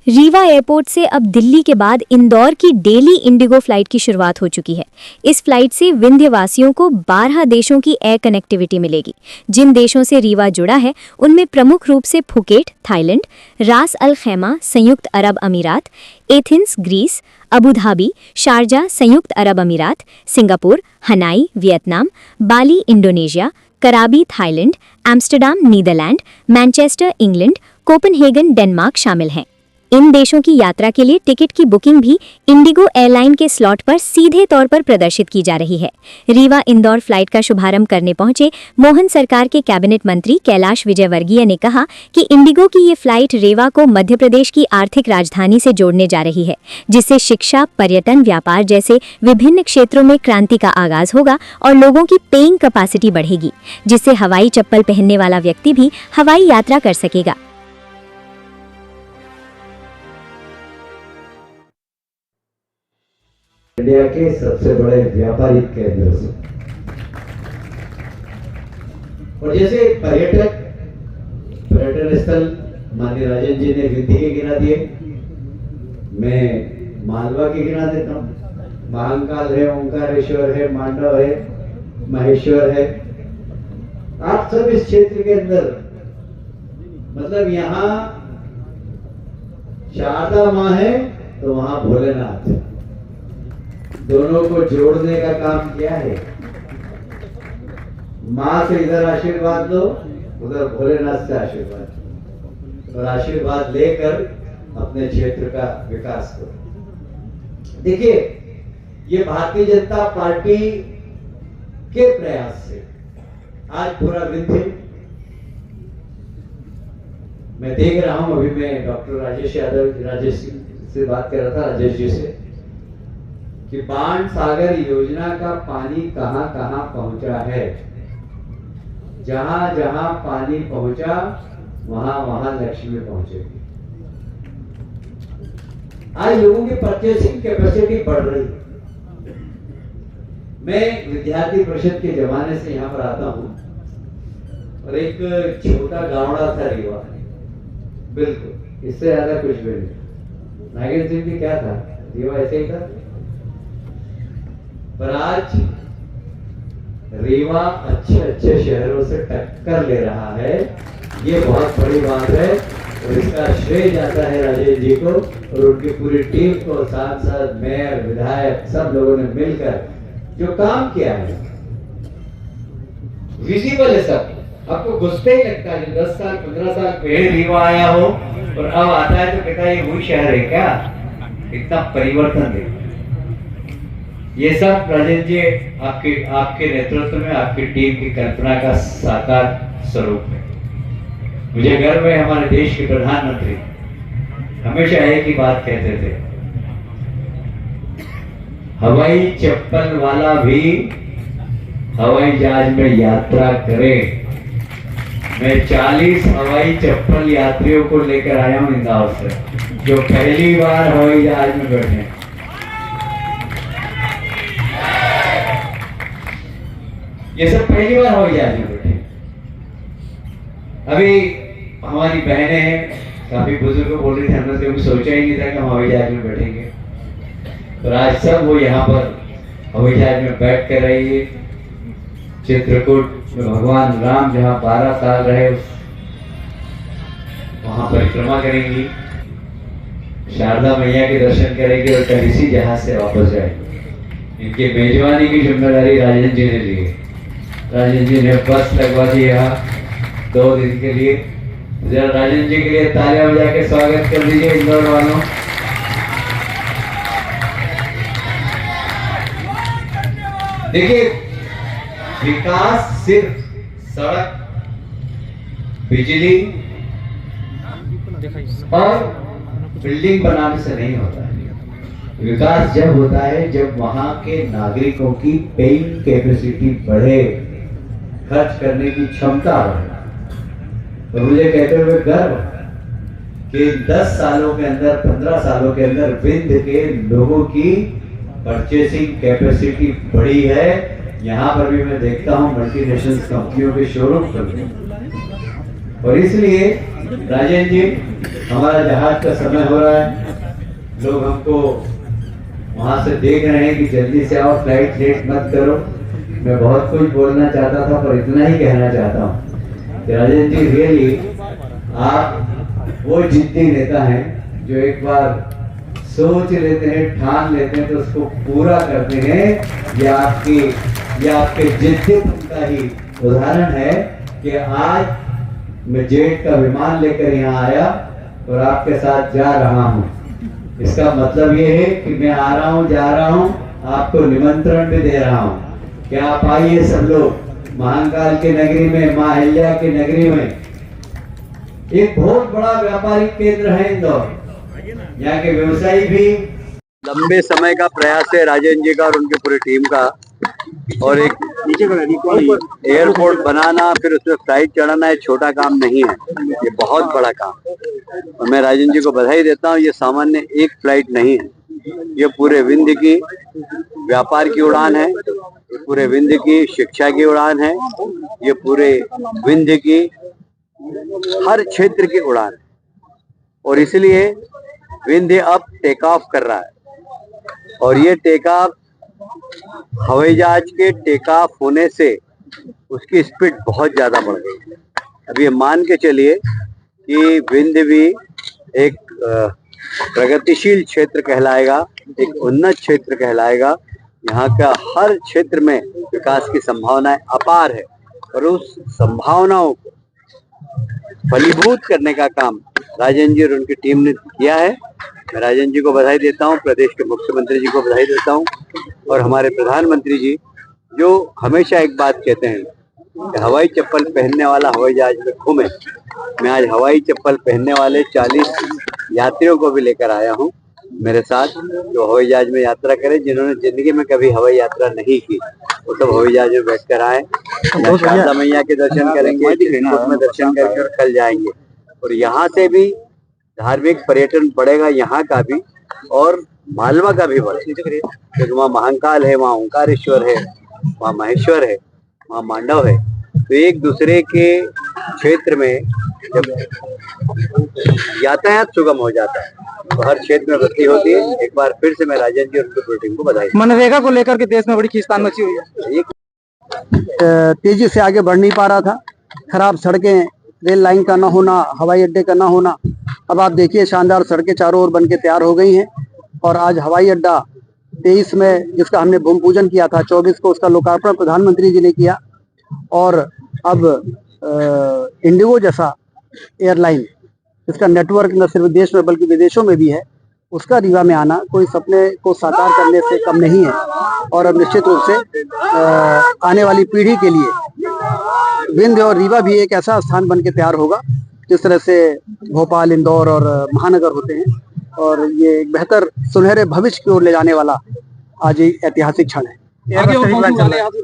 Rewa airport से अब दिल्ली के बाद इंदौर की डेली इंडिगो फ्लाइट की शुरुआत हो चुकी है। इस फ्लाइट से विंध्यवासियों को 12 देशों की एयर कनेक्टिविटी मिलेगी। जिन देशों से रीवा जुड़ा है उनमें प्रमुख रूप से फुकेट थाईलैंड, रास अल खैमा संयुक्त अरब अमीरात, Athens Greece, Abu Dhabi, Sharjah संयुक्त अरब अमीरात, Singapore, Hanoi Vietnam, Bali Indonesia, Krabi Thailand, Amsterdam Netherlands, Manchester England, Copenhagen Denmark शामिल हैं। इन देशों की यात्रा के लिए टिकट की बुकिंग भी इंडिगो एयरलाइन के स्लॉट पर सीधे तौर पर प्रदर्शित की जा रही है। रीवा इंदौर फ्लाइट का शुभारंभ करने पहुंचे मोहन सरकार के कैबिनेट मंत्री कैलाश विजयवर्गीय ने कहा कि इंडिगो की ये फ्लाइट रेवा को मध्य प्रदेश की आर्थिक राजधानी से जोड़ने जा रही है, जिससे शिक्षा, पर्यटन, व्यापार जैसे विभिन्न क्षेत्रों में क्रांति का आगाज होगा और लोगों की पेइंग कैपेसिटी बढ़ेगी, जिससे हवाई चप्पल पहनने वाला व्यक्ति भी हवाई यात्रा कर सकेगा। इंडिया के सबसे बड़े व्यापारिक केंद्र से, और जैसे पर्यटन स्थल माननीय राजन जी ने विंध्य के गिना दिए, मैं मालवा के गिना देता हूँ। महाकाल है, ओंकारेश्वर है, मांडव है, महेश्वर है। आप सब इस क्षेत्र के अंदर, मतलब यहाँ शारदा माँ है तो वहां भोलेनाथ है, दोनों को जोड़ने का काम किया है। माँ से इधर आशीर्वाद लो, उधर भोलेनाथ से आशीर्वाद, और आशीर्वाद लेकर अपने क्षेत्र का विकास करो। देखिए, ये भारतीय जनता पार्टी के प्रयास से आज पूरा विंध्य, मैं देख रहा हूं, अभी मैं डॉक्टर राजेश से बात कर रहा था, राजेश जी से, कि बाण सागर योजना का पानी कहां कहां पहुंचा है। जहां जहां पानी पहुंचा वहां वहां लक्ष्मी पहुंचेगी। आज लोगों की परचेसिंग कैपेसिटी बढ़ रही है। मैं विद्यार्थी परिषद के जमाने से यहां पर आता हूं, और एक छोटा गावड़ा था रीवा, बिल्कुल इससे ज्यादा कुछ भी नहीं। नागेंद्र सिंह जी क्या था, रीवा ऐसे ही था। पर आज रीवा अच्छे अच्छे शहरों से टक्कर ले रहा है, ये बहुत बड़ी बात है, और इसका श्रेय जाता है राजेश जी को और उनकी पूरी टीम को, सांसद, मेयर, विधायक, सब लोगों ने मिलकर जो काम किया है। विजिबल है सब, आपको घुसते ही लगता है। 10 साल 15 साल पहले रीवा आया हो और अब आता है तो कहता है ये वही शहर है क्या, इतना परिवर्तन देखो। ये सब राजेश जी आपके नेतृत्व में, आपकी टीम की कल्पना का साकार स्वरूप है। मुझे गर्व है, हमारे देश के प्रधानमंत्री हमेशा एक ही बात कहते थे, हवाई चप्पल वाला भी हवाई जहाज में यात्रा करे। मैं 40 हवाई चप्पल यात्रियों को लेकर आया हूं इंदौर से, जो पहली बार हवाई जहाज में बैठे। ये सब पहली बार हवाई जहाज में बैठे। अभी हमारी बहनें हैं, काफी बुजुर्ग बोल रही थी, हमने कभी सोचा ही नहीं था कि हम हवाई जहाज में बैठेंगे, पर आज सब वो यहाँ पर हवाई जहाज में बैठ कर रही है। चित्रकूट में भगवान राम जहाँ 12 साल रहे, वहां परिक्रमा करेंगी, शारदा मैया के दर्शन करेंगे और कल इसी जहाज से वापस जाएंगे। इनकी मेजबानी की जिम्मेदारी राजन जी ने ली है। राजन जी ने बस लगवा दी यहाँ 2 दिन के लिए। जरा राजन जी के लिए तालियां बजा के स्वागत कर दीजिए इंदौर वालों। देखिए, विकास सिर्फ सड़क, बिजली और बिल्डिंग बनाने से नहीं होता है। विकास जब होता है जब वहां के नागरिकों की पेइंग कैपेसिटी बढ़े, खर्च करने की क्षमता बढ़े। तो मुझे कहते हुए गर्व कि 10 सालों के अंदर, 15 सालों के अंदर विंध्य के लोगों की परचेसिंग कैपेसिटी बढ़ी है। यहाँ पर भी मैं देखता हूँ मल्टीनेशनल कंपनियों के शोरूम खुल गए, और इसलिए राजेंद्र जी, हमारा जहाज का समय हो रहा है, लोग हमको वहां से देख रहे हैं कि जल्दी से आओ, फ्लाइट लेट मत करो। मैं बहुत कुछ बोलना चाहता था पर इतना ही कहना चाहता हूँ कि राजेंद्र जी रियली आप वो जिद्दी नेता हैं जो एक बार सोच लेते हैं, ठान लेते हैं तो उसको पूरा करते हैं। ये आपके जिद्दीपन का ही उदाहरण है कि आज मैं जेट का विमान लेकर यहाँ आया और आपके साथ जा रहा हूँ। इसका मतलब ये है कि मैं आ रहा हूँ, जा रहा हूँ, आपको निमंत्रण भी दे रहा हूँ कि आप आइए सब लोग महाकाल की नगरी में, मां अहिल्या की नगरी में। एक बहुत बड़ा व्यापारिक केंद्र है इंदौर, यहाँ के व्यवसायी भी लंबे समय का प्रयास है राजेंद्र जी का और उनकी पूरी टीम का, और एक एयरपोर्ट बनाना फिर उसमें फ्लाइट चढ़ाना एक छोटा काम नहीं है, ये बहुत बड़ा काम है। और मैं राजेंद्र जी को बधाई देता हूँ। ये सामान्य एक फ्लाइट नहीं है, ये पूरे विंध्य की व्यापार की उड़ान है, ये पूरे विंध्य की शिक्षा की उड़ान है, ये पूरे विंध्य की हर क्षेत्र की उड़ान है। और इसलिए विंध्य अब टेक ऑफ कर रहा है और ये टेक ऑफ हवाई जहाज के टेक ऑफ होने से उसकी स्पीड बहुत ज्यादा बढ़ गई है। अब ये मान के चलिए कि विंध्य भी एक प्रगतिशील क्षेत्र कहलाएगा, एक उन्नत क्षेत्र कहलाएगा। यहाँ का हर क्षेत्र में विकास की संभावनाएं अपार है और उस संभावनाओं को फलीभूत करने का काम राजेंद्र जी और उनकी टीम ने किया है। मैं राजेंद्र जी को बधाई देता हूँ, प्रदेश के मुख्यमंत्री जी को बधाई देता हूँ और हमारे प्रधानमंत्री जी जो हमेशा एक बात कहते हैं कि हवाई चप्पल पहनने वाला हवाई जहाज में घूमे। मैं आज हवाई चप्पल पहनने वाले 40 यात्रियों को भी लेकर आया हूँ मेरे साथ, जो हवाई जहाज में यात्रा करें, जिन्होंने जिंदगी में कभी हवाई यात्रा नहीं की, वो सब हवाई जहाज में बैठकर आए। शारदा मैया के दर्शन करेंगे, चित्रकूट में दर्शन करके और कल जाएंगे। और यहाँ से भी धार्मिक पर्यटन बढ़ेगा, यहाँ का भी और मालवा का भी बढ़ेगा, क्योंकि वहाँ महाकाल है, वहाँ ओंकारेश्वर है, वहाँ महेश्वर है, वहाँ मांडव है। तो एक दूसरे के क्षेत्र में जब यातायात सुगम हो जाता है तो हर क्षेत्र में वृद्धि होती है। एक बार फिर से मैं राजेंद्र जी और उनकी पूरी टीम को बधाई। मनरेगा को लेकर के देश में बड़ी खींचतान मची हुई है, तेजी से आगे बढ़ नहीं पा रहा था। खराब सड़कें, रेल लाइन का ना होना, हवाई अड्डे का ना होना। अब आप देखिए शानदार सड़कें चारों ओर बनके तैयार हो गई हैं और आज हवाई अड्डा 23 में जिसका हमने भूमि पूजन किया था, 24 को उसका लोकार्पण प्रधानमंत्री जी ने किया। और अब इंडिगो जैसा एयरलाइन, इसका नेटवर्क न सिर्फ देश में बल्कि विदेशों में भी है, उसका रीवा में आना कोई सपने को साकार करने से कम नहीं है। और अब निश्चित रूप से आने वाली पीढ़ी के लिए विंध्य और रीवा भी एक ऐसा स्थान बन के तैयार होगा जिस तरह से भोपाल, इंदौर और महानगर होते हैं। और ये एक बेहतर सुनहरे भविष्य की ओर ले जाने वाला आज एक ऐतिहासिक क्षण है।